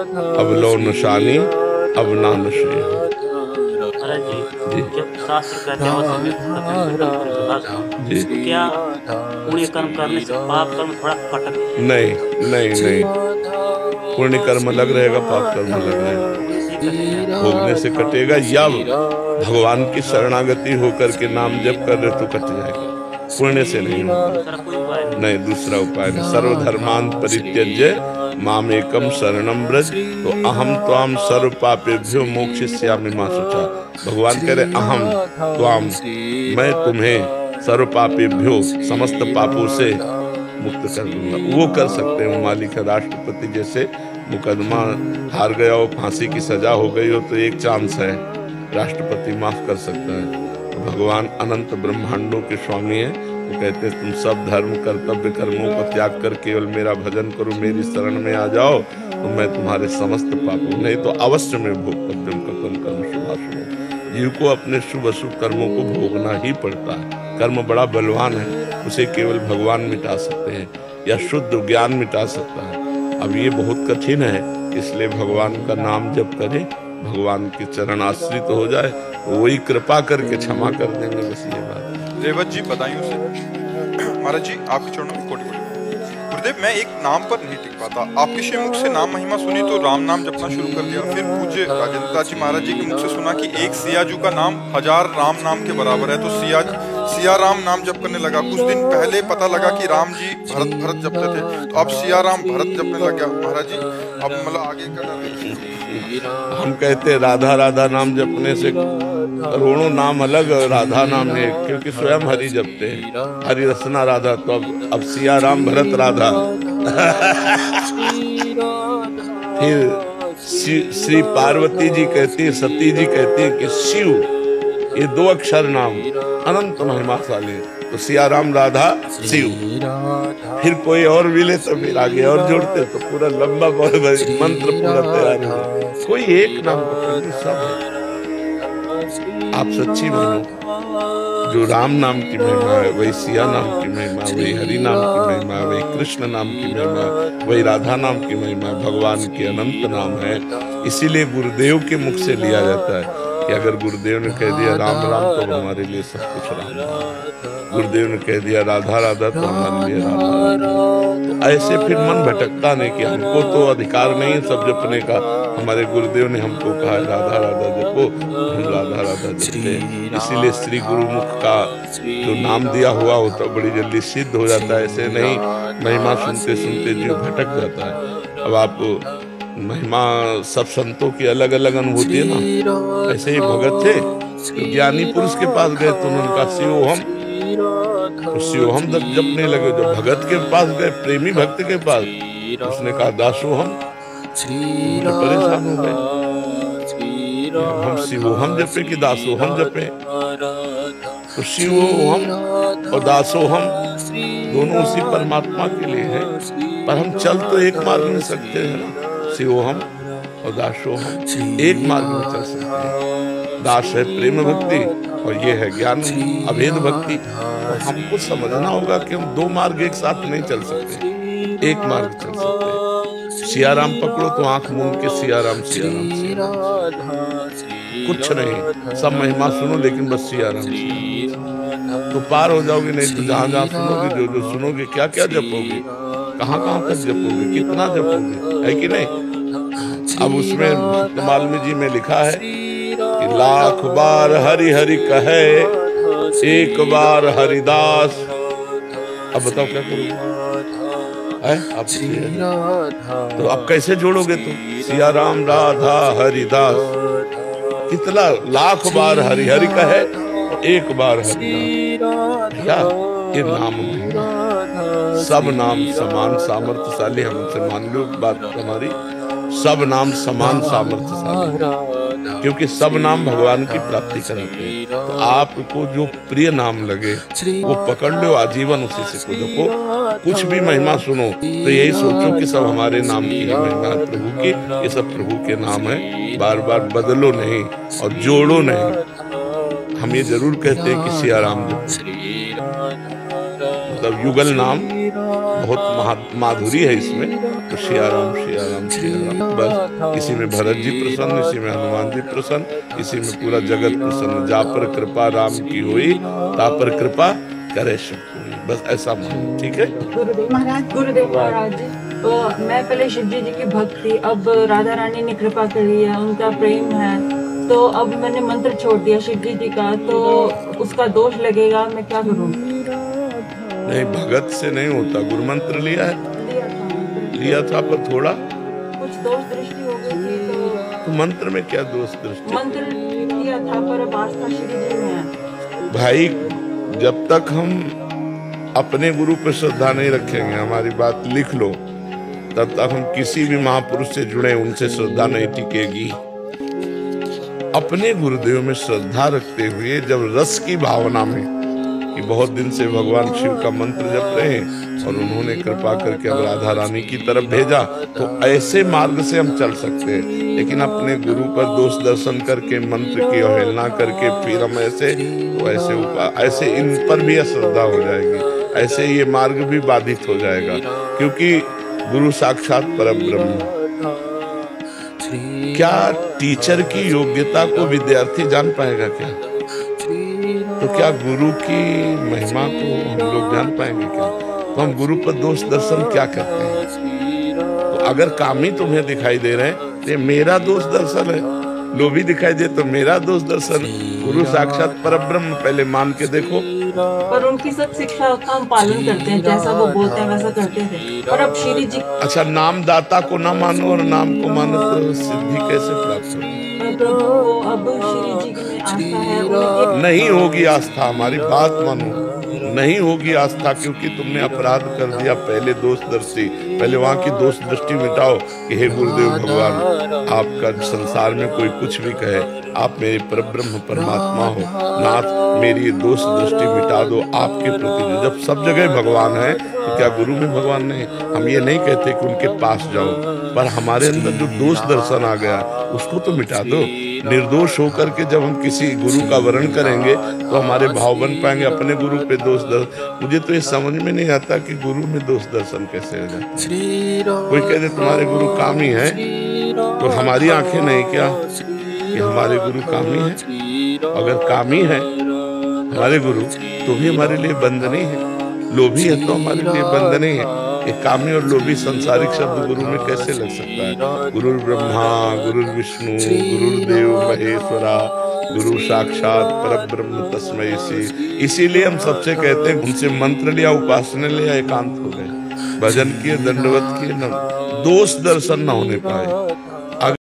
अब लो निशानी अब ना नशे। जी, जब शास्त्र कहते हैं जी तो क्या पुण्य कर्म करने से पाप कर्म थोड़ा कटते हैं? नहीं नहीं नहीं, पुण्य कर्म अलग रहेगा, पाप कर्म अलग रहेगा। भोगने से ही कटेगा। भोगने से कटेगा या भगवान की शरणागति होकर के नाम जप कर रहे तो कट जाएगा, पुण्य से नहीं होगा। दूसरा कोई उपाय नहीं। नहीं, दूसरा उपाय नहीं। सर्वधर्मान परित्यज्य माम एकम शरणम ब्रज, तो अहम त्वाम सर्व पापेभ्यो मोक्षयिष्यामि मा शुचा। भगवान कह रहे अहम त्वाम, मैं तुम्हें सर्व पापेभ्यो, समस्त पापों से मुक्त कर दूंगा। वो कर सकते हैं, वो मालिक है। राष्ट्रपति जैसे मुकदमा हार गया हो, फांसी की सजा हो गई हो, तो एक चांस है, राष्ट्रपति माफ कर सकता है। तो भगवान अनंत ब्रह्मांडों के स्वामी है। वो कहते हैं तुम सब धर्म कर्तव्य कर्मों को त्याग कर केवल मेरा भजन करो, मेरी शरण में आ जाओ, तो मैं तुम्हारे समस्त पापों, नहीं तो अवश्य में भोक्तव्यम कथम कर्म शुभाशुभ। जीव को अपने शुभ अशुभ कर्मों को भोगना ही पड़ता है। कर्म बड़ा बलवान है, उसे केवल भगवान मिटा सकते हैं या शुद्ध ज्ञान मिटा सकता है। अब ये बहुत कठिन है, इसलिए भगवान का नाम जप करें, भगवान के चरण आश्रित हो जाए, वही कृपा करके क्षमा कर देंगे, बस ये बात है। रेवत जी बधाइयों से। महाराज जी आपके चरणों में कोटि कोटि गुरुदेव, मैं एक नाम पर नहीं टिक पाता। आपके श्रीमुख से नाम महिमा सुनी तो राम नाम जपना शुरू कर दिया। फिर पूज्य राजेंद्र दास जी महाराज जी के मुख से सुना कि एक सियाजू का नाम 1000 राम नाम के बराबर है, तो सिया राम नाम जप करने लगा। कुछ दिन पहले पता लगा कि राम जी भरत जपते थे, तो अब सिया राम भरत जपने लग गया। महाराज जी अब मतलब आगे का हम कहते हैं राधा राधा नाम जपने से करोड़ों नाम अलग, राधा नाम है, क्योंकि स्वयं हरि जपते हैं, हरि रसना राधा। तो अब सिया राम भरत राधा। फिर श्री पार्वती जी कहती है, सती जी कहती है कि शिव, ये 2 अक्षर नाम अनंत महिमाशाली, तो सिया राम राधा शिव। फिर कोई और मिले तो फिर आगे और जोड़ते, तो पूरा लंबा मंत्र पूरा तैयार हो। कोई एक नाम सब है। आप सच्ची मानो, जो राम नाम की महिमा है, वही सिया नाम की महिमा, वही हरि नाम की महिमा, वही कृष्ण नाम की महिमा, वही राधा नाम की महिमा, भगवान के अनंत नाम है। इसीलिए गुरुदेव के मुख से लिया जाता है कि अगर गुरुदेव ने कह दिया राम राम तो हमारे लिए सब कुछ राम राम, गुरुदेव ने कह दिया राधा राधा तो हमारे लिए राधा। तो ऐसे फिर मन भटकता नहीं कि हमको तो अधिकार नहीं है सब जपने का, हमारे गुरुदेव ने हमको कहा राधा राधा जपो, हम राधा राधा जपते। इसीलिए श्री गुरुमुख का जो नाम दिया हुआ होता बड़ी जल्दी सिद्ध हो जाता है। ऐसे नहीं महिमा सुनते सुनते जीव भटक जाता है। अब आप महिमा सब संतों की अलग अलग अनुभूति है ना, ऐसे ही भगत थे तो ज्ञानी पुरुष के पास गए तो उन्होंने कहा शिवोहम, तो शिवोहम जपने लगे। जब भगत के पास गए, प्रेमी भक्त के पास, उसने कहा दासोहम, परेशान हो गए, हम शिवोहम जपे कि दासोहम जपे। तो शिवोहम और दासोहम दोनों उसी परमात्मा के लिए हैं, पर हम चल तो एक मार्ग में सकते हैं ना, शिवोहम और दासोहम एक मार्ग में चल सकते हैं। दास है प्रेम भक्ति और ये है ज्ञान अभेद भक्ति। तो हमको समझना होगा कि हम 2 मार्ग एक साथ नहीं चल सकते, एक मार्ग चल सकते हैं। सियाराम पकड़ो तो आंख मूंद के सियाराम सियाराम सियाराम, कुछ नहीं, सब महिमा सुनो लेकिन बस सियाराम सियाराम, तो पार हो जाओगे। नहीं तो जहाँ जहाँ सुनोगे, जो जो सुनोगे, क्या क्या जपोगे, कहाँ कहाँ तक जपोगे, कितना जपोगे, है कि नहीं। अब उसमें मालवी जी में लिखा है कि लाख बार हरि हरि कहे, एक बार हरिदास। अब बताओ क्या करोगे, है आप तो अब कैसे जोड़ोगे तुम सिया राम राधा हरिदास। कितना लाख बार हरि हरि कहे, एक बार हरिदास। क्या ये नाम महिमा, सब नाम समान सामर्थ्यशाली। हमसे मान लो बात हमारी, सब नाम समान सामर्थ्यशाली, क्योंकि सब नाम भगवान की प्राप्ति कराते हैं। तो आपको जो प्रिय नाम लगे वो पकड़ लो, आजीवन उसी से को जपो। कुछ भी महिमा सुनो तो यही सोचो कि सब हमारे नाम की महिमा है, प्रभु की, ये सब प्रभु के नाम है। बार बार बदलो नहीं और जोड़ो नहीं। हम ये जरूर कहते हैं कि सिया राम जपो, मतलब युगल नाम बहुत माधुरी है इसमें। तो सिया राम सिया राम सिया राम, बस इसी में भरत जी प्रसन्न, इसी में हनुमान जी प्रसन्न, इसी में पूरा जगत प्रसन्न। जा पर कृपा राम की हुई, ता पर कृपा करे सब कोई, बस ऐसा मान, ठीक है। गुरुदेव महाराज जी, तो मैं पहले शिव जी की भक्त थी, अब राधा रानी ने कृपा करी है, उनका प्रेम है, तो अब मैंने मंत्र छोड़ दिया शिव जी का, तो उसका दोष लगेगा, मैं क्या करूं? नहीं, भगत से नहीं होता, गुरु मंत्र लिया है, लिया था पर थोड़ा कुछ दोष दृष्टि हो गई थी। तो मंत्र में क्या दोष दृष्टि? मंत्र लिया था पर अब आस्था श्री जी में है। भाई, जब तक हम अपने गुरु पर श्रद्धा नहीं रखेंगे, हमारी बात लिख लो, तब तक हम किसी भी महापुरुष से जुड़े उनसे श्रद्धा नहीं टिकेगी। अपने गुरुदेव में श्रद्धा रखते हुए जब रस की भावना में कि बहुत दिन से भगवान शिव का मंत्र जप रहे हैं और उन्होंने कृपा करके अब राधा रानी की तरफ भेजा, तो ऐसे मार्ग से हम चल सकते हैं। लेकिन अपने गुरु पर दोष दर्शन करके, मंत्र की अवहेलना करके फिर हम ऐसे इन पर भी अश्रद्धा हो जाएगी, ऐसे ये मार्ग भी बाधित हो जाएगा, क्योंकि गुरु साक्षात परब्रह्म। क्या टीचर की योग्यता को विद्यार्थी जान पाएगा क्या? तो क्या गुरु की महिमा को हम लोग जान पाएंगे क्या? तो हम गुरु पर दोष दर्शन क्या करते हैं? तो अगर कामी तुम्हें दिखाई दे रहे हैं तो मेरा दोष दर्शन है, लोभी दिखाई दे तो मेरा दोष दर्शन। गुरु साक्षात परब्रह्म, पहले मान के देखो। पर उनकी सब शिक्षा का हम पालन करते हैं, जैसा वो बोलते हैं वैसा करते थे। और अब श्री जी, अच्छा, नाम दाता को ना मानो और नाम को मानो तो सिद्धि कैसे प्राप्त होगी? प्रभु अब श्री जी में आस्था है, नहीं होगी आस्था, हमारी बात मानो, नहीं होगी आस्था, क्योंकि तुमने अपराध कर दिया। पहले दोष दृष्टि, पहले वहाँ की दोष दृष्टि मिटाओ कि हे गुरुदेव भगवान, आपका संसार में कोई कुछ भी कहे, आप मेरे परब्रह्म परमात्मा हो नाथ, मेरी दोष दृष्टि मिटा दो आपके प्रति। जब सब जगह भगवान है तो क्या गुरु में भगवान नहीं? हम ये नहीं कहते कि उनके पास जाओ, पर हमारे अंदर जो दोष दर्शन आ गया उसको तो मिटा दो। निर्दोष होकर के जब हम किसी गुरु का वर्ण करेंगे तो हमारे भाव बन पाएंगे अपने गुरु पे दोष दर्शन। मुझे तो ये समझ में नहीं आता कि गुरु में दोष दर्शन कैसे हो जाता है। कोई कहते तुम्हारे गुरु कामी है, तो हमारी आंखें नहीं क्या कि हमारे गुरु कामी है? अगर कामी है हमारे गुरु तो भी हमारे लिए बंद नहीं है, लोभी है तो हमारे लिए बंद नहीं है। ये कामी और लोभी सांसारिक शब्द गुरु में कैसे लग सकता है? गुरु ब्रह्मा गुरु विष्णु गुरुदेव महेश्वरा, गुरु साक्षात परब्रह्म तस्मै श्री। इसीलिए हम सबसे कहते हैं उनसे मंत्र लिया, उपासना लिया, एकांत हो गए, भजन किए, दंडवत किए, न दोष दर्शन न होने पाए।